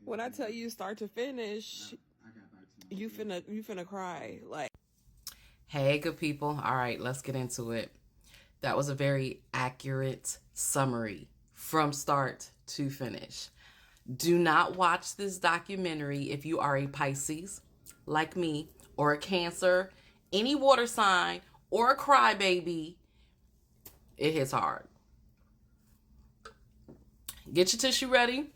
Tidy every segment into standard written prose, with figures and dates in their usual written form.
When I tell you start to finish, you finna cry. Like, hey, good people. All right, let's get into it. That was a very accurate summary from start to finish. Do not watch this documentary if you are a Pisces, like me, or a Cancer, any water sign, or a crybaby. It hits hard. Get your tissue ready.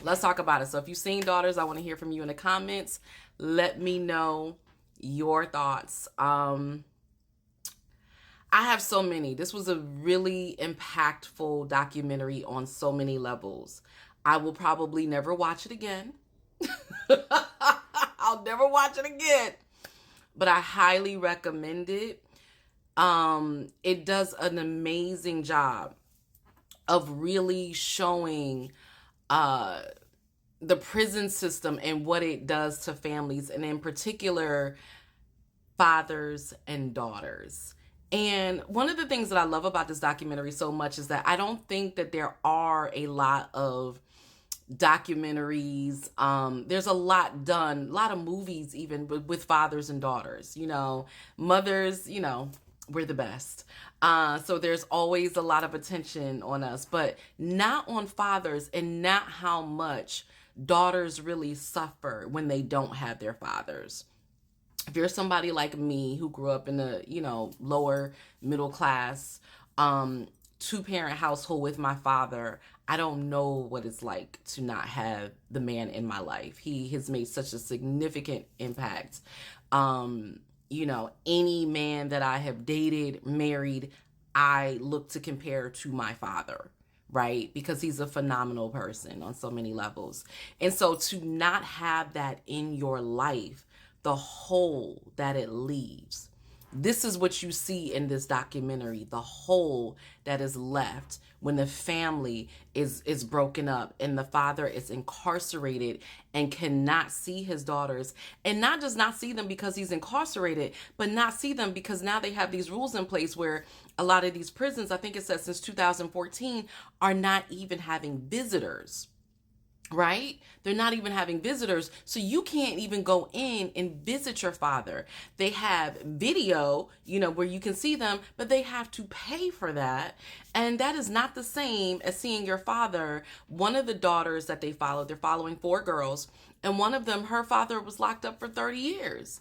Let's talk about it. So if you've seen Daughters, I want to hear from you in the comments. Let me know your thoughts. I have so many. This was a really impactful documentary on so many levels. I will probably never watch it again. I'll never watch it again. But I highly recommend it. It does an amazing job of really showing the prison system and what it does to families, and in particular, fathers and daughters. And one of the things that I love about this documentary so much is that I don't think that there are a lot of documentaries. There's a lot done, a lot of movies even with fathers and daughters. You know, mothers, you know, we're the best. So there's always a lot of attention on us, but not on fathers, and not how much daughters really suffer when they don't have their fathers. If you're somebody like me who grew up in a, you know, lower middle class, two-parent household with my father, I don't know what it's like to not have the man in my life. He has made such a significant impact. You know, any man that I have dated, married, I look to compare to my father, right? Because he's a phenomenal person on so many levels. And so to not have that in your life, the hole that it leaves, this is what you see in this documentary, the hole that is left when the family is broken up and the father is incarcerated and cannot see his daughters, and not just not see them because he's incarcerated, but not see them because now they have these rules in place where a lot of these prisons, I think it says since 2014, are not even having visitors. Right? They're not even having visitors. So you can't even go in and visit your father. They have video, you know, where you can see them, but they have to pay for that. And that is not the same as seeing your father. One of the daughters that they followed, they're following 4 girls, and one of them, her father was locked up for 30 years.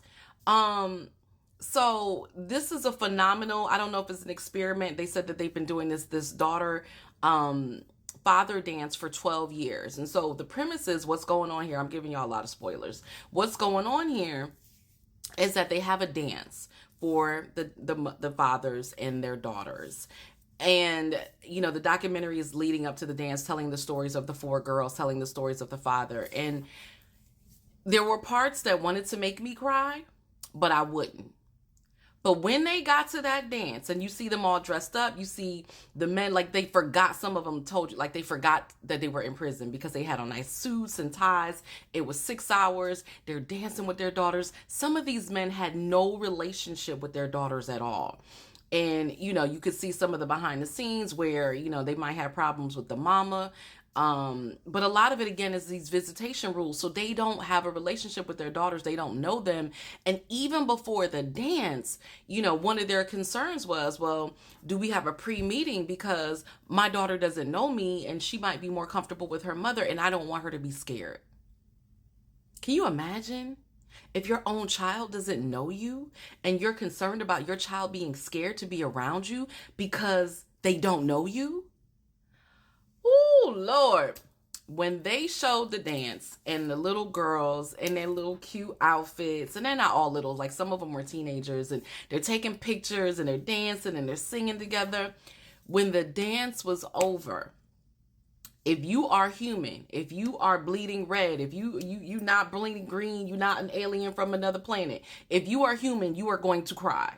So this is a phenomenal, I don't know if it's an experiment. They said that they've been doing this daughter, father dance for 12 years. And so the premise is, what's going on here, I'm giving y'all a lot of spoilers. What's going on here is that they have a dance for the fathers and their daughters. And, you know, the documentary is leading up to the dance, telling the stories of the 4 girls, telling the stories of the father. And there were parts that wanted to make me cry, but I wouldn't. But when they got to that dance and you see them all dressed up, you see the men, like they forgot, some of them told you, like they forgot that they were in prison because they had on nice suits and ties. It was 6 hours. They're dancing with their daughters. Some of these men had no relationship with their daughters at all. And, you know, you could see some of the behind the scenes where, you know, they might have problems with the mama. But a lot of it, again, is these visitation rules. So they don't have a relationship with their daughters. They don't know them. And even before the dance, you know, one of their concerns was, well, do we have a pre-meeting? Because my daughter doesn't know me and she might be more comfortable with her mother and I don't want her to be scared. Can you imagine? If your own child doesn't know you and you're concerned about your child being scared to be around you because they don't know you? Oh, Lord. When they showed the dance and the little girls in their little cute outfits, and they're not all little, like some of them were teenagers, and they're taking pictures and they're dancing and they're singing together. When the dance was over, if you are human, if you are bleeding red, if you not bleeding green, you're not an alien from another planet. If you are human, you are going to cry.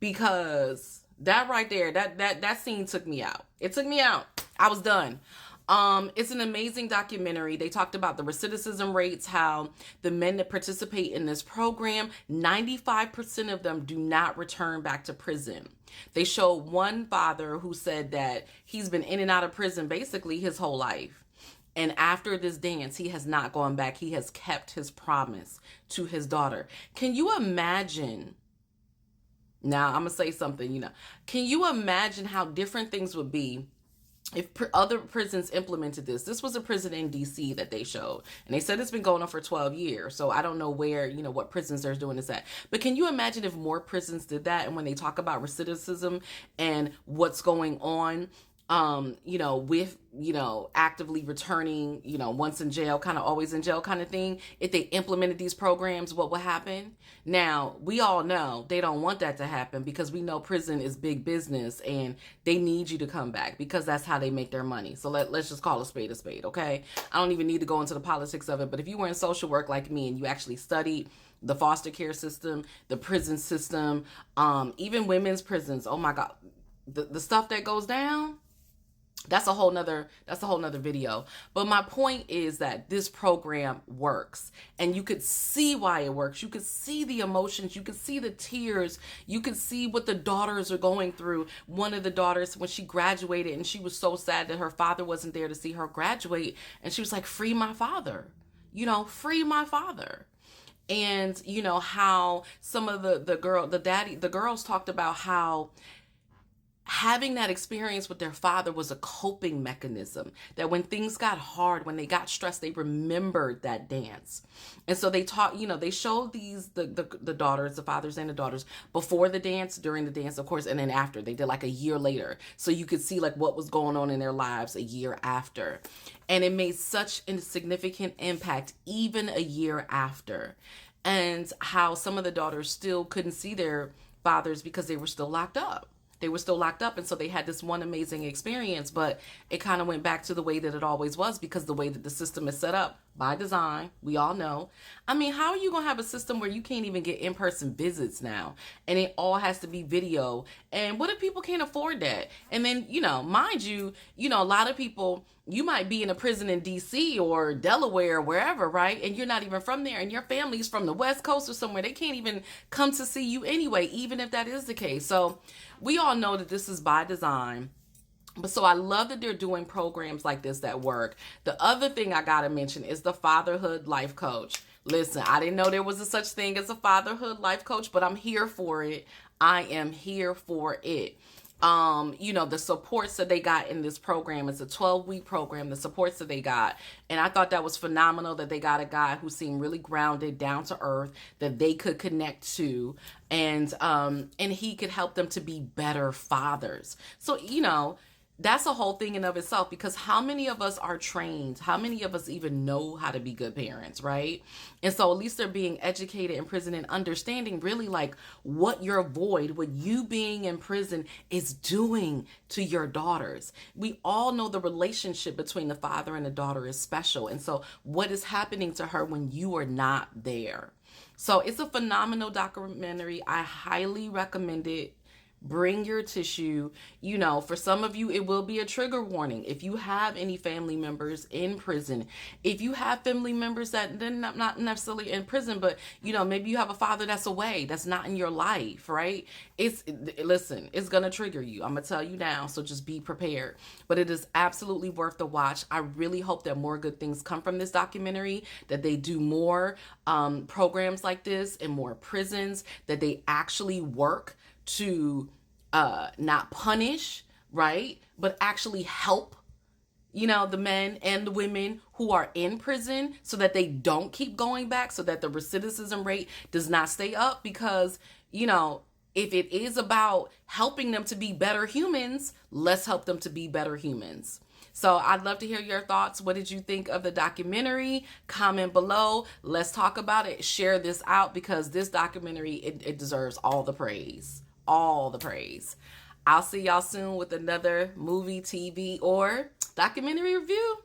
Because that right there, that scene took me out. It took me out. I was done. It's an amazing documentary. They talked about the recidivism rates, how the men that participate in this program, 95% of them do not return back to prison. They showed one father who said that he's been in and out of prison basically his whole life. And after this dance, he has not gone back. He has kept his promise to his daughter. Can you imagine? Now, I'm going to say something, Can you imagine how different things would be if other prisons implemented this? This was a prison in DC that they showed, and they said it's been going on for 12 years. So I don't know where, what prisons they're doing this at. But can you imagine if more prisons did that? And when they talk about recidivism and what's going on, with, actively returning, once in jail, kind of always in jail kind of thing. If they implemented these programs, what would happen? Now, we all know they don't want that to happen, because we know prison is big business and they need you to come back, because that's how they make their money. So let's just call a spade, okay? I don't even need to go into the politics of it, but if you were in social work like me and you actually studied the foster care system, the prison system, even women's prisons, oh my God, the stuff that goes down, that's a whole nother video. But my point is that this program works, and you could see why it works. You could see the emotions. You could see the tears. You could see what the daughters are going through. One of the daughters, when she graduated, and she was so sad that her father wasn't there to see her graduate, and she was like, free my father, free my father. And how some of the girls talked about how having that experience with their father was a coping mechanism, that when things got hard, when they got stressed, they remembered that dance. And so they taught, they showed the daughters, the fathers and the daughters, before the dance, during the dance, of course, and then after. They did like a year later, so you could see like what was going on in their lives a year after. And it made such a significant impact even a year after. And how some of the daughters still couldn't see their fathers because they were still locked up. And so they had this one amazing experience, but it kind of went back to the way that it always was, because the way that the system is set up by design, we all know. I mean, how are you going to have a system where you can't even get in-person visits now, and it all has to be video? And what if people can't afford that? And then, mind you, a lot of people, you might be in a prison in DC or Delaware or wherever, right? And you're not even from there, and your family's from the West Coast or somewhere. They can't even come to see you anyway, even if that is the case. So we all know that this is by design. But so I love that they're doing programs like this that work. The other thing I got to mention is the fatherhood life coach. Listen, I didn't know there was a such thing as a fatherhood life coach, but I'm here for it. I am here for it. The supports that they got in this program, it's a 12-week program, the supports that they got. And I thought that was phenomenal, that they got a guy who seemed really grounded, down to earth, that they could connect to, and he could help them to be better fathers. So, that's a whole thing in of itself, because how many of us are trained? How many of us even know how to be good parents, right? And so at least they're being educated in prison and understanding really like what your void, what you being in prison is doing to your daughters. We all know the relationship between the father and the daughter is special. And so what is happening to her when you are not there? So it's a phenomenal documentary. I highly recommend it. Bring your tissue. For some of you, it will be a trigger warning. If you have any family members in prison, if you have family members that they're not necessarily in prison, but, maybe you have a father that's away, that's not in your life, right? It's going to trigger you. I'm going to tell you now, so just be prepared. But it is absolutely worth the watch. I really hope that more good things come from this documentary, that they do more programs like this in more prisons, that they actually work to not punish, right? But actually help, the men and the women who are in prison, so that they don't keep going back, so that the recidivism rate does not stay up. Because, if it is about helping them to be better humans, let's help them to be better humans. So I'd love to hear your thoughts. What did you think of the documentary? Comment below. Let's talk about it. Share this out, because this documentary, it deserves all the praise. All the praise. I'll see y'all soon with another movie, TV, or documentary review.